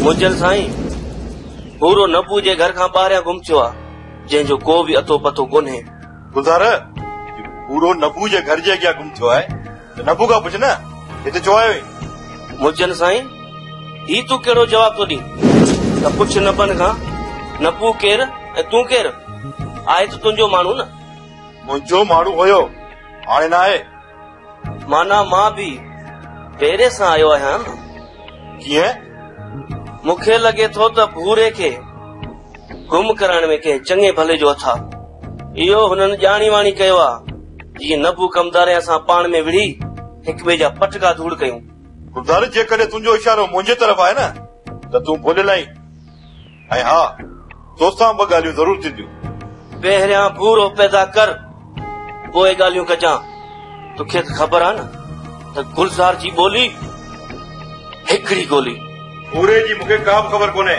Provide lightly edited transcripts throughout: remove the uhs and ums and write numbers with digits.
मुजल साईं पूरो नबू जे घर खां ॿाहिरियां गुम थियो आहे, जंहिंजो को बि अतो पतो कोन्हे। गुज़ार पूरो नबू जे घर जे अॻियां गुम थियो आहे त नबू खां पुछ न, हिते छो आयो? मुजल साईं ही तूं कहिड़ो जवाब थो ॾी? त पुछ नबन खां नबू केरु ऐं तूं केरु? आहे त तुंहिंजो माण्हू न। मुंहिंजो माण्हू हुयो, हाणे न आहे। माना मां बि पहिरें सां आयो आहियां न। कीअं? मूंखे लॻे थो त भूरे खे गुम करण में कंहिं चङे भले जो हथ आहे। इहो हुननि ॼाणी वाणी कयो आहे, जीअं नबू कमदार असां पाण में विढ़ी हिक ॿिए जा पटका धूड़ कयूं। गुज़ार जेकॾहिं तुंहिंजो इशारो मुंहिंजे तरफ़ आहे न त तूं भुलियल आहीं। ऐं हा, तोसां ॿ ॻाल्हियूं ज़रूर थींदियूं। पहिरियां भूरो पैदा कर, पोइ ॻाल्हियूं कजां। तोखे त ख़बर आहे न त गुलज़ार जी ॿोली हिकिड़ी गोली। पूरे जी मूंखे का बि ख़बर कोन्हे,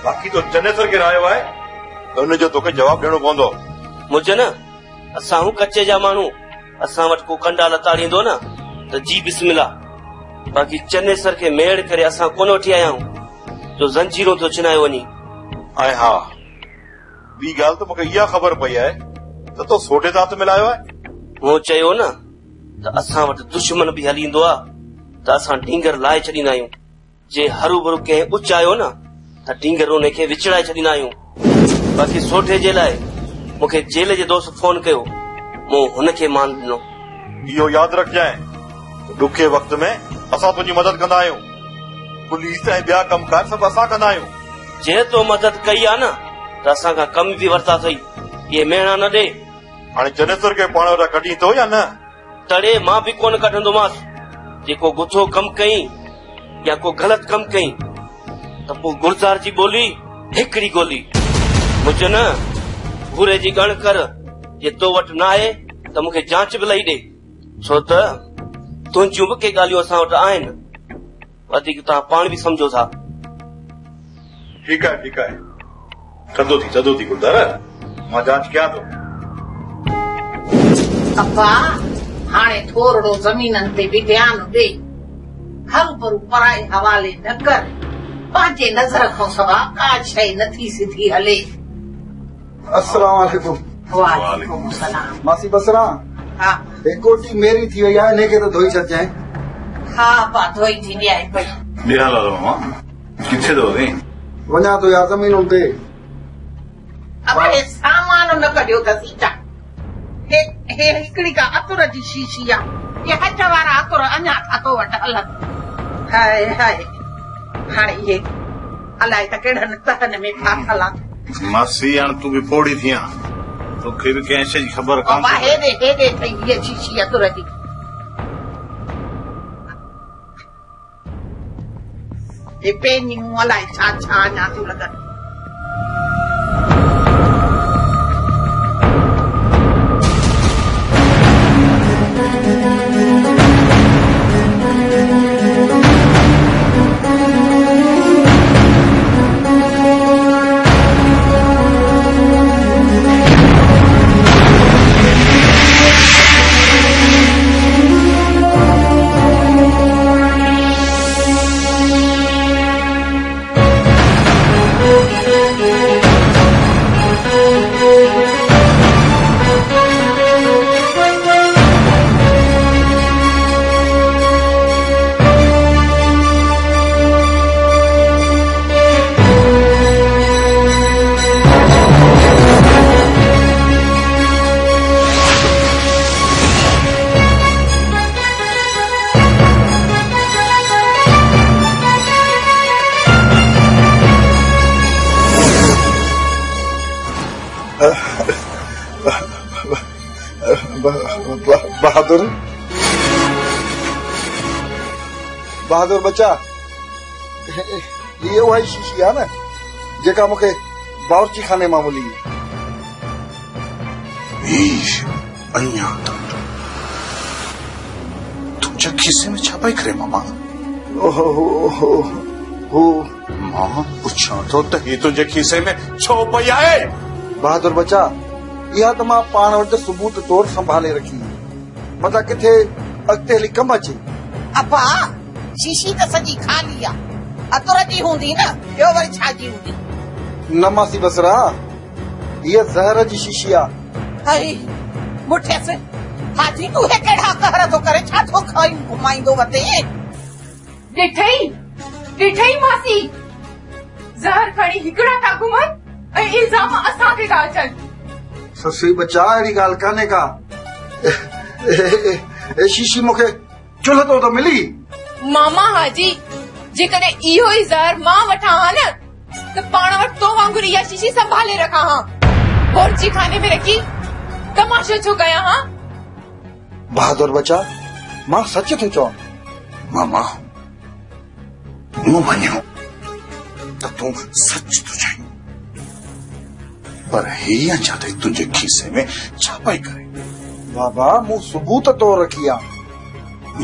बाक़ी तो चनेसर खे रायो आहे त हुनजो तोखे जवाब ॾियणो पवंदो। मुंहिंजे न असां हूं कचे जा माण्हू, असां वटि को कंडा लताड़ींदो न त जी बिस्मिल्लाह। बाक़ी चनेसर खे मेड़ करे असां कोन वठी आया आहियूं जो ज़ंजीरूं थो छिनायो वञी। ऐं हा, ॿी ॻाल्हि त मूंखे इहा ख़बर पई आहे त तो सोटे सां हथ मिलायो आहे। मूं चयो न त असां वटि दुश्मन बि हलींदो आहे त असां ढींगर लाहे छॾींदा आहियूं। जे हरू भरू कंहिं उचायो न त ढींगर उन खे विछड़ाए छॾींदा आहियूं। बाक़ी सोठे जे लाइ मूंखे जेल जे दोस्त फोन कयो, मूं हुनखे मान ॾिनो। इहो यादि रखजांइ त ॾुखे वक़्त में असां तुंहिंजी मदद कंदा आहियूं। पुलिस ऐं ॿिया कमकार सभु असां कंदा आहियूं। जे तो मदद कई आहे न त असां खां कम बि वरिता अथई। इहे मेणा न ॾे। हाणे चनेसर खे पाण वटां कढी थो या न? तड़े मां बि कोन कढंदोमांसि। जेको गुथो कम कई या को ग़लति कम कई त पोइ गुलज़ार जी ॿोली हिकिड़ी गोली। मुंहिंजो न भूरे जी ॻण कर, जे तो वटि न आहे त मूंखे जांच बि लही ॾे, छो त तुंहिंजियूं बि के ॻाल्हियूं असां वटि आहिनि। वधीक तव्हां पाण बि सम्झो था। ठीकु आहे, ठीकु आहे, सदो थी गुलज़ार, मां जांच कयां थो। अब्बा हाणे थोरो ज़मीननि ते बि ध्यानु ॾे, हरू भरू पराए हवाले न कर। पंहिंजे नज़र खां सवा का शइ नथी सिधी हले। अस्सलाम वालेकुम। वालेकुम सलाम। मासी बसरा, हा कोटी मेरी थी वई आहे, इनखे त धोई छॾजांइ। हा अब्बा धोई थी ॾियां पई। ॾियां लालो मां किथे थो वञे? वञा थो यार ज़मीनुनि ते। अब हे सामान न कढियो अथसि छा? हे हिकिड़ी का अतुर जी शीशी आहे। ये हथ वारा अतुर अञा ठातो वटि हलनि। हाय हाय, हाणे इहे अलाए त कहिड़नि तहनि में फाथल आहे। मासी हाणे तूं बि फोड़ी थी आहीं, तोखे बि कंहिं शइ जी ख़बर कान। हेॾे ठही हीअ शीशी अतुर जी। हे पेनियूं अलाए छा छा अञा थियूं लॻनि। बहादुर बच्चा, ये वही शीशी है न जेका मूंखे बावर्ची खाने मां मिली। तुंहिंजे खीसे में छा पई करे मामा? मां पुछां थो त ही तुंहिंजे खीसे में छो पई आहे? बहादुर बच्चा, इहा त मां पाण वटि सबूत तौर संभाले रखी, मता किथे अॻिते हली कम अचे। अब्बा शीशी त सॼी खाली आहे, अतुर जी हूंदी न, ॿियो वरी छा जी हूंदी? न मासी बसरा, ये ज़हर जी शीशी आ। हई मुठियसि, हाजी तूं हे कहिड़ा कहर थो करे, छा थो खाई घुमाईंदो वते? ॾिठई मासी, ज़हर खणी हिकिड़ा था घुमनि ऐं इल्ज़ाम असांखे था अचनि। ससुई बचा अहिड़ी ॻाल्हि कान्हे का। शीशी मूंखे चुल्ह तो त मिली। मामा हाजी, जेकॾहिं इहो ई ज़हर मां वठां हा न त पाण वटि तो वांगुरु इहा शीशी संभाले रखां हा, बोरची खाने में रखी तमाशो छो कयां हा? बहादुर बचा, मां सच थो चवां। मामा मूं मञियो त तूं सच थो चईं, पर हीअं जाते तुंहिंजे खीसे में छा पई करे? बाबा मूं सबूत तो रखी आ।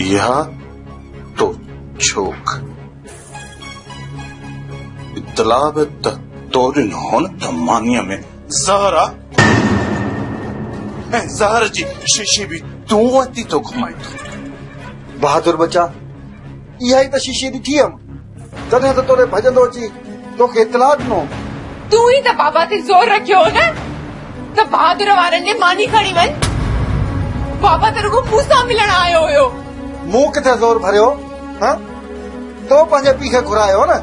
इहा तो छोक इतलाब त तोरिन होन त मानीअ में ज़हर आ, ऐं ज़हर जी शीशी भी तूं वती तो घुमाई थो। बहादुर बचा, इहा ई त शीशी ॾिठी हुयमि, तॾहिं त तोरे भॼंदो अची तोखे इतला ॾिनो। तूं ई त बाबा ते ज़ोर रखियो हो न त बहादुर वारनि ॾे मानी खणी वञ। बाबा त रुगो मूं सां मिलण आयो हुयो। मूं किथे ज़ोर भरियो? तो पंहिंजे पीउ खे घुरायो न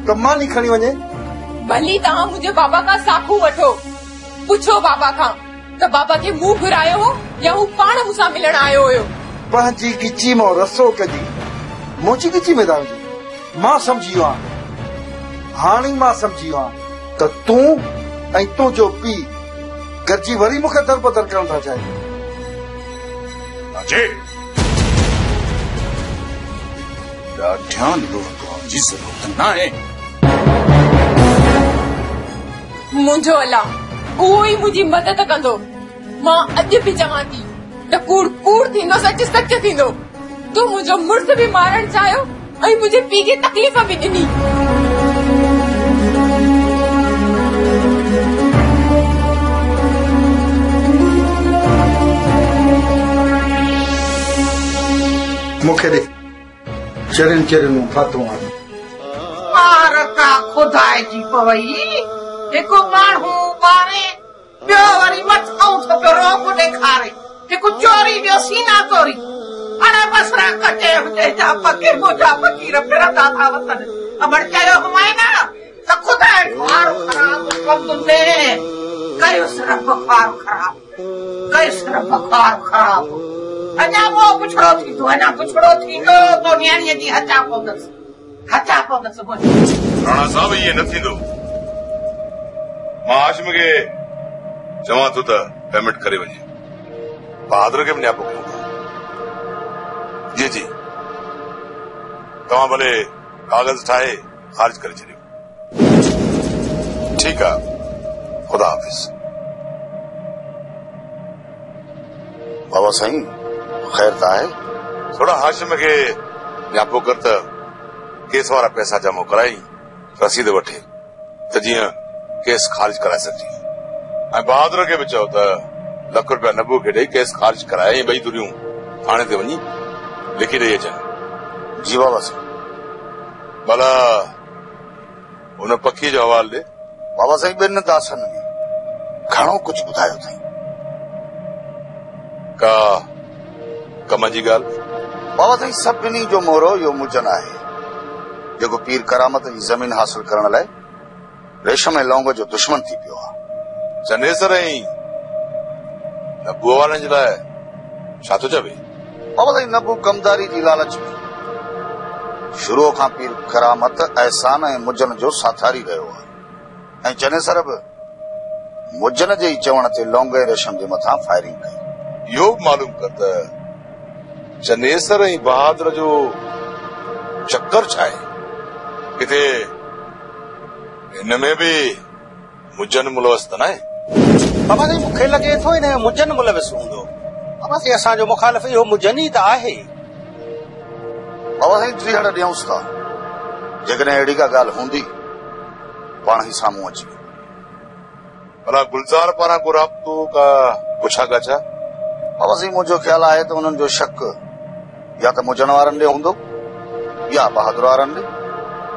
त मानी खणी वञे। भली तव्हां मुंहिंजे बाबा खां साखू वठो, पुछो बाबा खां त बाबा खे मूं घुरायो हो या हू पाण मूंसां मिलण आयो हुयो। पंहिंजी गिची मां रसो कजी, मुंहिंजी गिची में था वञी। मां सम्झी वियो आहियां, हाणे मां सम्झी वियो आहियां त तूं ऐं तुंहिंजो पीउ गॾिजी वरी मूंखे दरबदर करण था चाहियो। ध्यान जी जरूरत न आहे। मुंहिंजो अला उहो ई मुंहिंजी मदद कंदो। मां अॼु बि चवां थी त कूड़ कूड़ थींदो, सच सच थींदो। तूं मुंहिंजो मुड़ुस बि मारण चाहियो ऐं मुंहिंजे पीउ खे तकलीफ़ बि ॾिनी। मूंखे ॾे चरिन चरिन फातो आहे। मार का खुदाए जी पवई, हिकु माण्हू ॿारे ॿियो वरी मथां थो पियो रोब ॾेखारे, हिकु चोरी ॿियो सीना चोरी। हाणे बसरा कटे हुजे जा फ़क़ीर मुंहिंजा फ़क़ीर फिरंदा था वतन। अमर चयो हुमाए न त खुदाए ख़्वार ख़राब कम में कयुसि रब ख़्वार ख़राब, कयुसि रब ख़्वार ख़राब। अञा पोइ पुछड़ो थींदो, अञा पुछड़ो थींदो तो न्याणीअ जी हचा पवंदसि, हचा पवंदसि। राणा साहब इहे न थींदो। मां हाशिम खे चवां थो त पेमेंट करे वञे, बहादुर खे बि न्यापो कयूं था। जी जी, तव्हां भले कागज़ ठाहे ख़ारिज करे छॾियो। ठीकु आहे, ख़ुदा हाफ़िज़। बाबा साईं ख़ैर त आहे? थोड़ा हाशिम खे न्यापो कर त केस वारा पैसा जमा कराई रसीद वठे त जीअं केस ख़ारिज कराए सघिजे। ऐं बहादुर खे बि चओ त ₹1,00,000 नबू खे ॾेई केस ख़ारिज कराए, ॿई दुरियूं थाणे ते वञी लिखी ॾेई अचनि। जी बाबा साईं। भला हुन पखी जो हवालो ॾे। बाबा साईं ॿिनि दासनि में घणो कुझु ॿुधायो अथई। का कम जी ॻाल्हि? बाबा साईं सभिनी जो मोरो इहो मुजन आहे जेको पीर करामत जी ज़मीन हासिल करण लाइ रेशम ऐं लौंग जो दुश्मन थी पियो आहे। चनेसर ऐं नबूअ वारनि जे लाइ छा थो चवे? बाबा साईं नबू कमदारी जी लालच में शुरू खां पीर करामत एहसान ऐं मुजन जो साथारी रहियो आहे, ऐं चनेसर बि मुजन जे ई चवण ते लौंग ऐं रेशम जे मथां फायरिंग कई। इहो मालूम कर त चनेसर ऐं बहादुर जो चक्कर छा आहे? किथे हिन में बि मुजन मुलवस त न आहे? बाबा साईं मूंखे लॻे थो हिन में मुजन मुलविस हूंदो। बाबा साईं असांजो मुखालिफ़ इहो मुजन ई त आहे। बाबा साईं टीहड़ ॾियूंसि था, जेकॾहिं अहिड़ी का ॻाल्हि हूंदी पाण ई साम्हूं अची। भला गुलज़ार पारां को राब्तो का पुछा ॻाछा? बाबा साईं मुंहिंजो ख्याल आहे त हुननि जो शक या त मुजन वारनि ॾे हूंदो या बहादुर वारनि ॾे।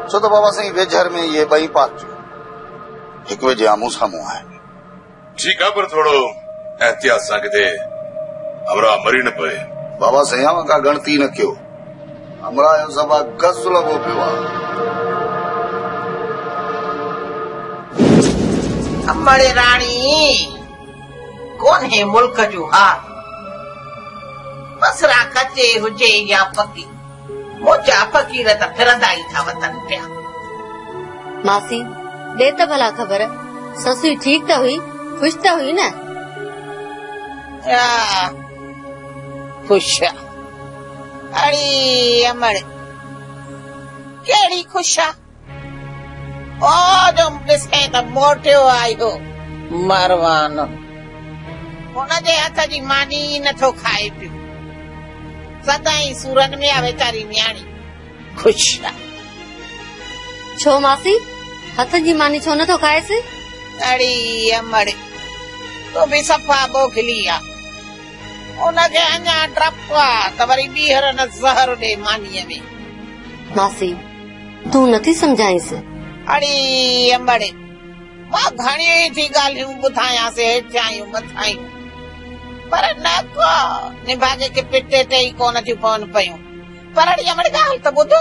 छो तो बाबा साईं वेझर में ये बई पार्टियूं हिक वेझे आम्हूं साम्हूं आहिनि। ठीक है, पर थोड़ो एहतियात सां किथे हमरा मरी न पए। बाबा साईं का गणती न कयो, हमरा जो सभा गज़ लॻो पियो आहे। अमड़े राणी कोन्हे मुल्क जो हाल, बसरा कचे हुजे या पकी, मोचा फकीर त फिरंदा ई था वतन पिया। मासी दे त भला ख़बर, ससु ठीक त हुई, खुश त हुई न? खुश अड़ी अमड़ केड़ी खुश ओ जम ॾिसे त मोटियो आयो मरवान, हुनजे हथ जी मानी नथो खाए पियो, सदाई सूरन में आ वेचारी न्याणी खुश। छो मासी हथ जी मानी छो नथो खाएसि? अड़ी अमड़ तो भी सफ़ा बोखली आ, उनखे अञा डप आ त वरी ॿीहर न ज़हर ॾे मानीअ में। मासी तूं नथी सम्झाईंसि? अड़ी अमड़ मां घणी थी ॻाल्हियूं ॿुधायांसि हेठियायूं मथायूं, पर न को निभागे के पिटे ते ई कोन थियूं पवनि पयूं। पर अड़ी अमड़ ॻाल्हि त ॿुध।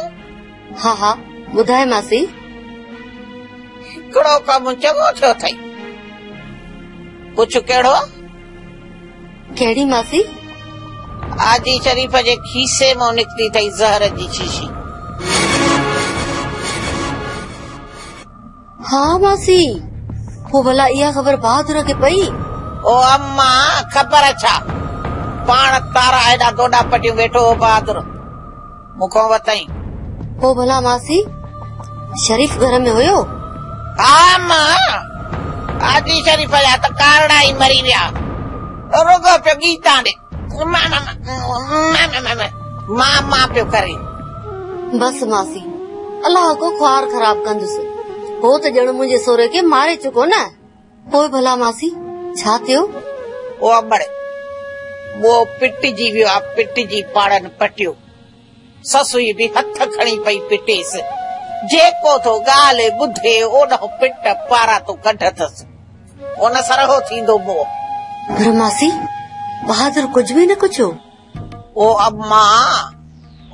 हा हा ॿुधाए मासी। हिकिड़ो कमु चङो थियो अथई। पुछ कहिड़ो? कहिड़ी मासी? आजी शरीफ जे खीसे मां निकिती अथई ज़हर जी शीशी। हाँ मासी, पोइ भला इहा ख़बर बहादुर खे पई? ओ अम्मा ख़बर छा, पाण तारा हेॾा दोडा पटियूं वेठो हो बहादुर मूंखों वतई। पोइ भला मासी शरीफ घर में हुयो? हा मां, आजी शरीफ जा त कारड़ा ई मरी विया, रुगो पियो गीता ॾे मां पियो करे। बस मासी अलाह को ख्वार ख़राब कंदुसि, हो त ॼण मुंहिंजे सोरे खे मारे चुको न। पोइ भला मासी छा थियो? ओ अमड़ वो पिटिजी वियो आहे, पिटिजी पाड़नि पटियो, ससुई बि हथ खणी पई पिटेसि, जेको थो ॻाल्हि ॿुधे ओॾो पिट पारा तो कढथसि, उन सरहो थींदो मोह। पर मासी बहादुर कुछ भी न कुछो? ओ अम्मा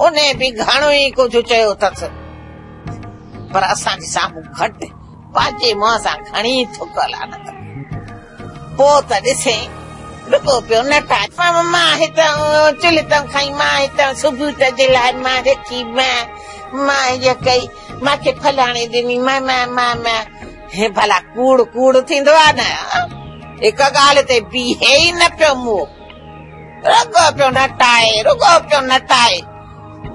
उन्हें भी घणो ई कुछ चयो अथसि, पर असांजे साम्हूं घटि पंहिंजे मुंहं सां घणी थुकल आहे। पोइ त ॾिसे रुको पियो नटाए, मां हितां चिलितम खाई, मां हितां सुबुह जे लाइ मां रखी, मां इहा कई, मूंखे फलाणे ॾिनी, मां हे भला कूड़ कूड़ थींदो आहे न। हिक ॻाल्हि ते बीहे ई न पियो मुंहुं, रुगो पियो नटाए,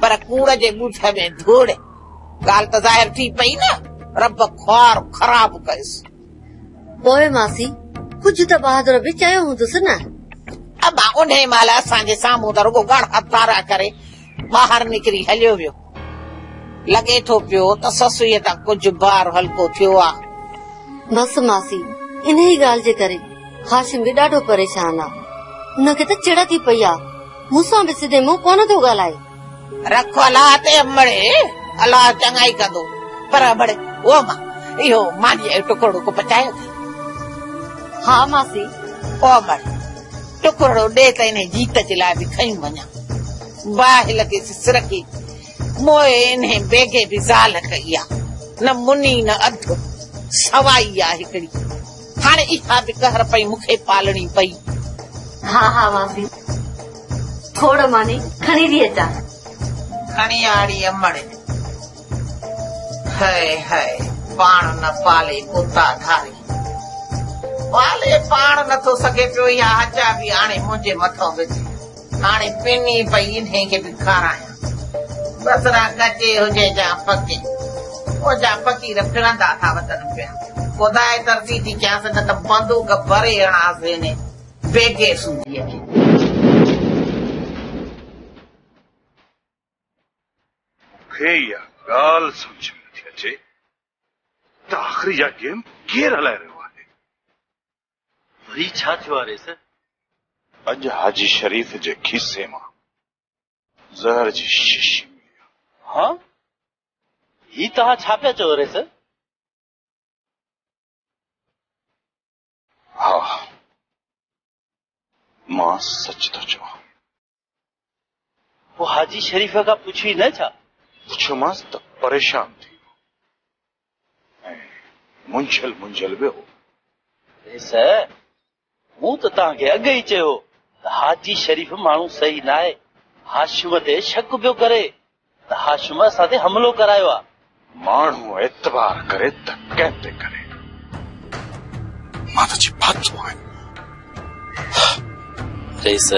पर कूड़ जे ॿूठ में धूड़। ॻाल्हि त ज़ाहिर थी पई न, रब ख्वार ख़राब कयसि। पोइ मासी कुझु त बहादुर बि चयो हूंदुसि न? अबा उन महिल असांजे साम्हूं त रुगो ॻण हथारा करे ॿाहिरि निकिरी हलियो वियो। लॻे थो पियो त ससुअ तां कुझु बार हल्को थियो आहे। बस मासी इन ई ॻाल्हि जे करे हाशिम बि ॾाढो परेशान आहे, हुनखे त चिड़ थी पई आहे, मूंसां बि सिधे मुंहुं कोन थो ॻाल्हाए। रख अलाह ते अमड़े, अलाह चङाई कंदो, पर अमड़े ओ मां इहो मानीअ जो टुकड़ो को पचायो? हा मासी। ओ अमड़े टुकड़ो ॾे त इन जीत जे लाइ बि खयूं वञा। बाहि लॻेसि सिर खे, मोए इन बेगे बि ज़ाल कई आहे, न मुनी न अधु, सवाई आहे हिकिड़ी। हाणे इहा बि कहर पई मूंखे पालणी पई। हा हा मासी, थोड़ो मानी खणी थी अचां। खणी आड़ी अमड़े, हाय हाय पाण न पाले कुता धारी, पाले पाण नथो सघे पियो, या अचा बि हाणे मुंहिंजे मथां विझे, हाणे पिनी पई इन्हे खे बि खारायां। बसरा कचे हुजे जा पके, ओ जा फ़कीर फिरंदा था वतन पिया, ख़ुदाए तरसी थी कयांसि, न त बंदूक भरे हणांसि इने बेगे सूजीअ खे। मूंखे इहा ॻाल्हि सम्झ में नथी अचे त आख़िरी जा गेम केरु हलाए रहियो आहे। वरी छा थियो आहे रेस? अॼु हाजी शरीफ जे खीसे मां ज़हर जी शीशी मिली। हाँ ही तव्हां छा पिया चओ रेस? हा मां सच थो चवां। वो हाजी शरीफ खां पुछी न छा? पुछियोमांसि त परेशान थी वियो ऐं मुंझल वियो। रेस मूं त तव्हांखे अॻु ई चयो त हाजी शरीफ माण्हू सही न आहे। हाशिम ते शक पियो करे त हाशिम असां ते हमलो करायो आहे। माण्हू एतबार करे त कंहिं ते करे। मां त फाथो आहियां। रेस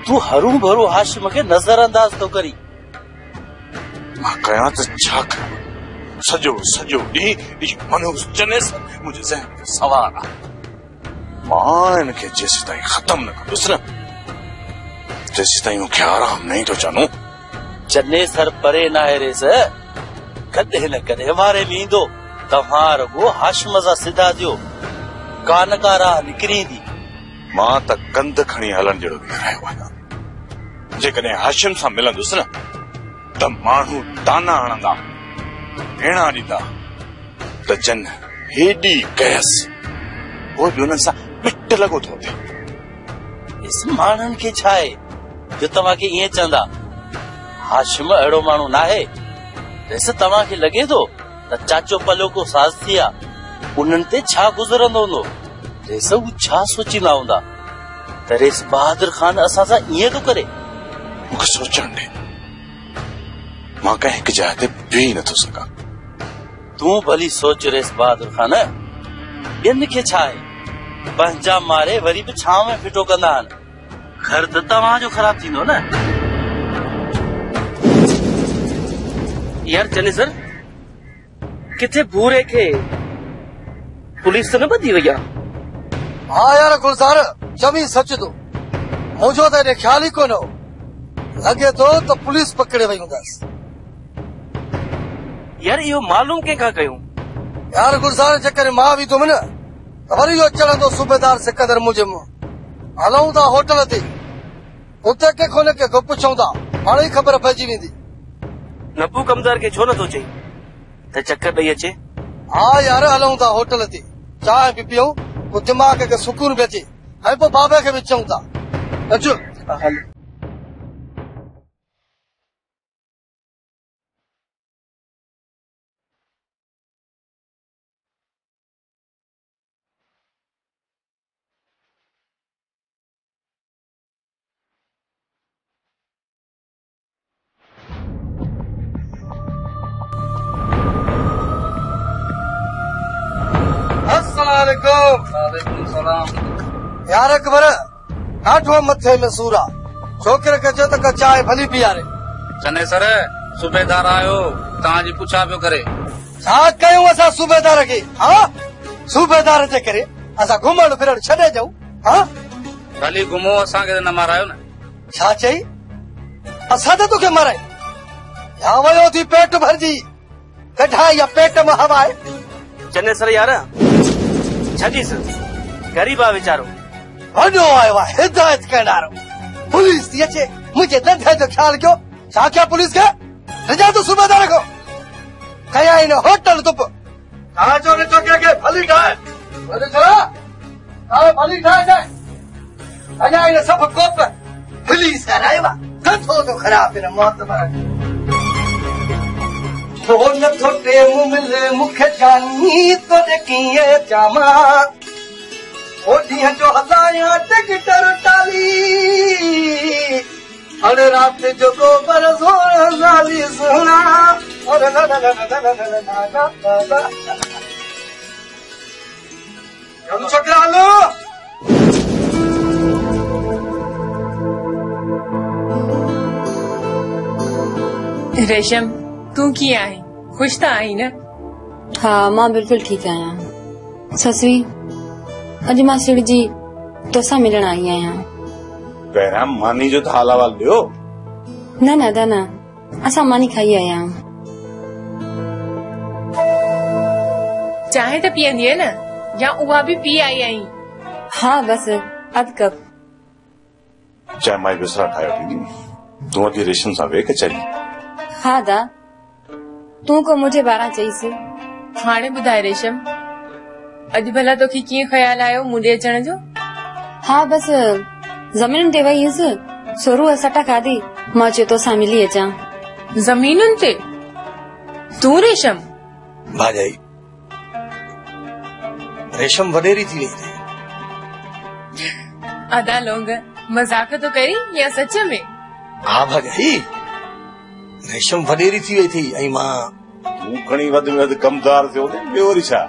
तूं हरू भरू हाशिम खे नज़रअंदाज थो करी। मां कयां त छा कयां? सॼो ॾींहुं मनो चने सां मुंहिंजे ज़हन में सवार आहे। मां हिनखे जेसि ताईं ख़तम न कंदुसि न तेसि ताईं मूंखे आराम नहीं थो जानू। चने सर परे न आहे रेस। कॾहिं न कॾहिं वारे में ईंदो। तव्हां रुगो हाशिम सां सिधा थियो। कान का राह निकिरी ईंदी। मां त कंध खणी हलण जहिड़ो बीहारियो आहियां। जेकॾहिं हाशिम सां मिलंदुसि न त माण्हू ताना हणंदा, भेणा ॾींदा त जन हेॾी कयस उहो बि हुननि सां पिट लॻो थो थिए। इस माण्हुनि खे छा आहे जो तव्हांखे ईअं चवंदा? हाशिम अहिड़ो माण्हू न आहे। रेस तव्हांखे लॻे थो त चाचो पलो को साज़ थी आहे उन्हनि ते छा गुज़रंदो हूंदो? रेस हू छा सोचींदा हूंदा त रेस बहादुर खान असां सां ईअं थो करे? मूंखे सोचण ॾे। मां कंहिं हिकु जाइ ते बीह नथो सघां। तूं भली सोच रेस बहादुर खान। ॿियनि खे छा आहे? पंहिंजा मारे वरी बि छांव में फिटो कंदा आहिनि। घर त तव्हांजो ख़राब थींदो न। यार चने सर किथे भूरे खे पुलिस त न ॿधी वई आहे? हाँ यार गुलज़ार चमी सच तो मुझो तो एॾे ख्याल ही कोन हो। लगे तो पुलिस पकड़े वही हूंदसि। यार इहो मालूम कंहिंखां कयूं? यार गुलज़ार जेकर मां बि तुम न त वरी इहो चढ़ंदो सूबेदार सिकंदर मुजिम। हलूं था होटल ते उते के कोने के पुछूं था हाणे ई ख़बर पइजी वेंदी। नबू कमदार खे छो नथो चई त चक्कर ॾेई अचे? हाँ यार हलूं था होटल ते चांहि बि पियूं पोइ दिमाग़ खे सुकून बि अचे ऐं पोइ बाबे खे बि चऊं था। अचो हल। यार अकबर ॾाढो मथे में सूर आहे। छोकिरे खे चयो त चांहि भली पीआरे। चने सर सूबेदार आयो तव्हांजी पुछा पियो करे। छा कयूं असां सूबेदार खे? हाँ सूबेदार जे करे असां घुमण फिरण छॾे ॾियूं? हाँ भली घुमो असांखे त न मारायो न। छा चई? असां त तोखे माराई या वयो थी पेट भरजी कढाई या पेट में हवा आहे? चने सर यार छॾीस ग़रीब आहे वीचारो। वॾो आयो आहे हिदायत करण वारो। पुलिस थी अचे मुंहिंजे धंधे जो ख्याल कयो। छा कया पुलिस खे? रजा तो सूबेदार को कया इन होटल तुप। छा जो ने छोकिरे खे भली ठाहे भली ठाहे अञा इन सभु कोप पुलिस करायो आहे। कथो तो ख़राब इन मौत तो नथो टेम मिले मूंखे जानी तो कीअं चवां। ओ ॾींहं जो हलायां टिकटर टाली अरे रात जो गोबर सोना साली सोना और छोकरा हलो। रेशम तूं कीअं आहीं? ख़ुशि त आहीं न? हा मां बिल्कुलु ठीकु आहियां। ससुई अॼु मां सिड़जी तोसां मिलण आई आहियां। पहिरियां मानी जो त हाल अहवाल ॾियो। न न दादा असां मानी खाई आया आहियूं। चांहि त पीअंदीअ न या उहा बि पी आई आहीं? हा बसि अधु कप। चाहे माई विसरा ठाहियो ॾींदी। तूं अॼु रेशम सां वेह कचहरी। हा दा तू को मुझे 12 चईस। हाणे ॿुधाए रेशम, अॼु भला तोखे कीअं ख्याल आयो मुंडे अचण जो? हाँ बस ज़मीन ते वई हुअसि, सोरू सटा खाधी, मां चयो तोसां मिली अचां। ज़मीनुनि ते? तूं रेशम? भाॼाई रेशम वॾेरी थी वई थी। अदा लोंग मजाक तो करी या सच में? हाँ भाॼाई रेशम वॾेरी थी वई थी ऐं मां तूं खणी वध में वध कमदार थियो ने, ॿियो वरी छा?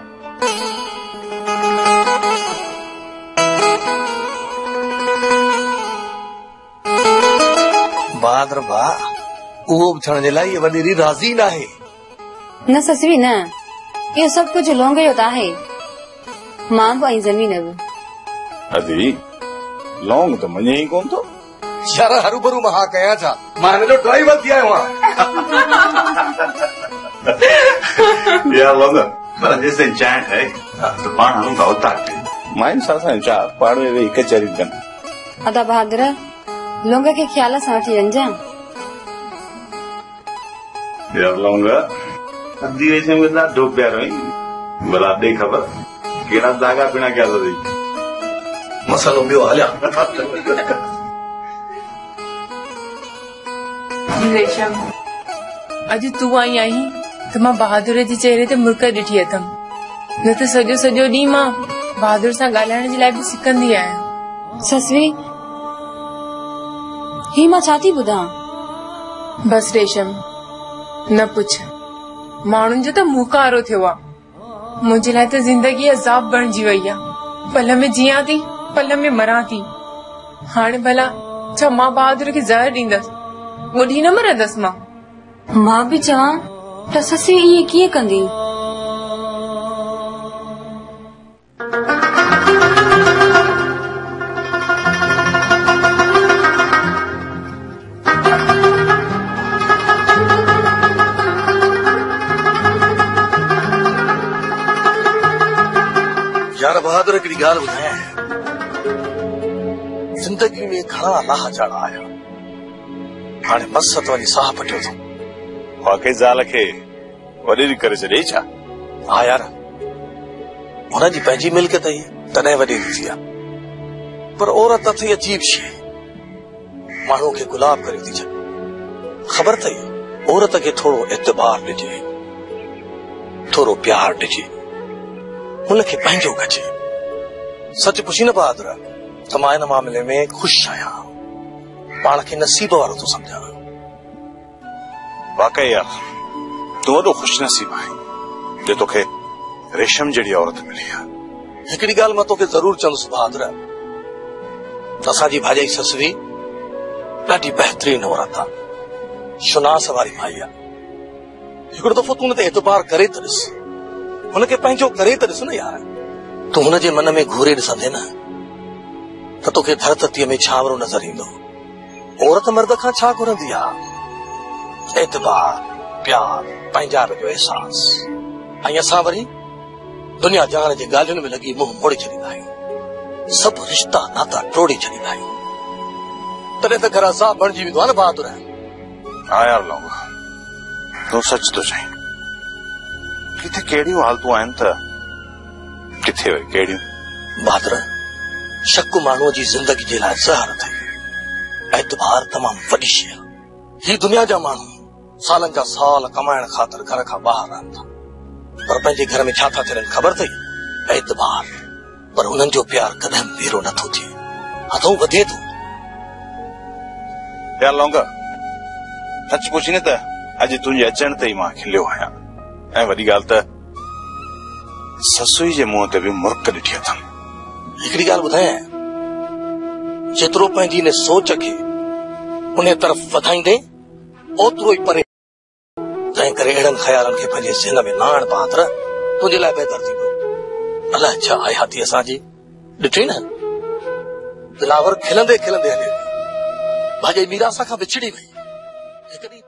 बहादुर भाउ उहो बि थियण जे लाइ इहा वॾेरी राज़ी न आहे। न ससवी न, इहो सभु कुझु लोंग जो त आहे। मां बि ऐं ज़मीन बि। अदी लौंग त मञे ई कोन थो। यार हरू भरू मां हा कयां छा, मां हिन जो ड्राइवर थी आयो आहियां। यार लौंग पर जैसे चाट है तो पाण हूं गावता माइन सासा चा पाड़े वे कचहरी कन। अदा बहादुर लोंग के ख्याल सां वठी वञजां। यार लौंग अदी वैसे में ॾाढो प्यारो आई, भला दे खबर केड़ा दागा पिना क्या थी मसालो ॿियो हलिया। रेशम अॼु तूं आई आहीं त मां बहादुर जे चेहरे ते मुर्क ॾिठी अथमि, न त सॼो सॼो ॾींहुं मां बहादुर सां ॻाल्हाइण जे लाइ बि सिकंदी आहियां। ससवी ही मां छा थी ॿुधां? बस रेशम न पुछ, माण्हुनि जो त मुकारो थियो आहे। मुंहिंजे लाइ त ज़िंदगी अज़ाब बणिजी वई आहे। पल में जियां थी, पल में मरां थी। हाणे भला छा मां बहादुर खे ज़हर ॾींदसि, ओॾी न मरंदसि मां? मां बि चवां त ससवी ईअं कीअं कंदी? यार बहादुर हिकिड़ी ॻाल्हि ॿुधायां, जिंदगी में घणा लाह चढ़ा आया, हाणे मस त वञी साह पटियो थो। वाकई ज़ाल खे वॾेरी करे छॾे छा? हा यार हुनजी पंहिंजी मिल्कियत ई तॾहिं वॾेरी थी आहे, पर औरत अथई अजीब शइ, माण्हू खे गुलाब करे थी छॾे। ख़बर अथई औरत खे थोरो एतबार ॾिजे, थोरो प्यार ॾिजे, हुनखे पंहिंजो कजे। सच पुछी न बहादुर त मां हिन मामले में ख़ुशि आहियां, पाण खे नसीब वारो थो सम्झां। वाकई यार तूं वॾो ख़ुशनसीब आहीं जो तोखे रेशम जहिड़ी औरत मिली आहे। हिकिड़ी ॻाल्हि मां तोखे ज़रूर चवंदुसि बहादुर, असांजी भाॼाई ससवी ॾाढी बहितरीन औरत आहे, शुनास वारी माई आहे। हिकिड़ो दफ़ो तूं हुन ते एतबार करे त ॾिस, हुनखे पंहिंजो करे त ॾिस न यार। तूं हुनजे मन में घूरे ॾिसंदे न त तोखे धरतीअ में छांवरो नज़र ईंदो। औरत मर्द खां छा घुरंदी आहे? एतबार, प्यार, पंहिंजाप जो एहसास। ऐं असां वरी दुनिया जहान जे ॻाल्हियुनि में लॻी मुंहुं मोड़े छॾींदा आहियूं, सभु रिश्ता नाता टोड़े छॾींदा आहियूं। तॾहिं त घर असां बणिजी वेंदो आहे न बहादुर। हाँ यार लौंग तूं सच थो चईं, किथे कहिड़ियूं हालतूं आहिनि त किथे वरी कहिड़ियूं। बहादुर शक माण्हूअ जी ज़िंदगी जे लाइ ज़हर अथई। एतबार तमामु वॾी शइ आहे। ही दुनिया जा माण्हू सालनि जा साल कमाइण ख़ातिर घर खां ॿाहिरि रहनि था, पर पंहिंजे घर में छा था थियनि ख़बर अथई? एतबार। पर हुननि जो प्यार कॾहिं भेरो नथो थिए, हथों वधे थो। यार लौंग सच पुछी न त अॼु तुंहिंजे अचण ते ई मां खिलियो आहियां, ऐं वॾी ॻाल्हि त ससुई जे मुंहं ते बि मुर्क ॾिठी अथमि। हिकिड़ी ॻाल्हि ॿुधायां, जेतिरो पंहिंजी इन सोच खे उन तरफ़ वधाईंदे ओतिरो ई परे। तंहिं करे अहिड़नि ख़्यालनि खे पंहिंजे ज़हन में न आण बहादुर, तुंहिंजे लाइ बहितर थींदो। अलाए छा हयाती असांजी ॾिठी न, दिलावर खिलंदे खिलंदे हले, भाॼाई मीरास खां विछड़ी वई।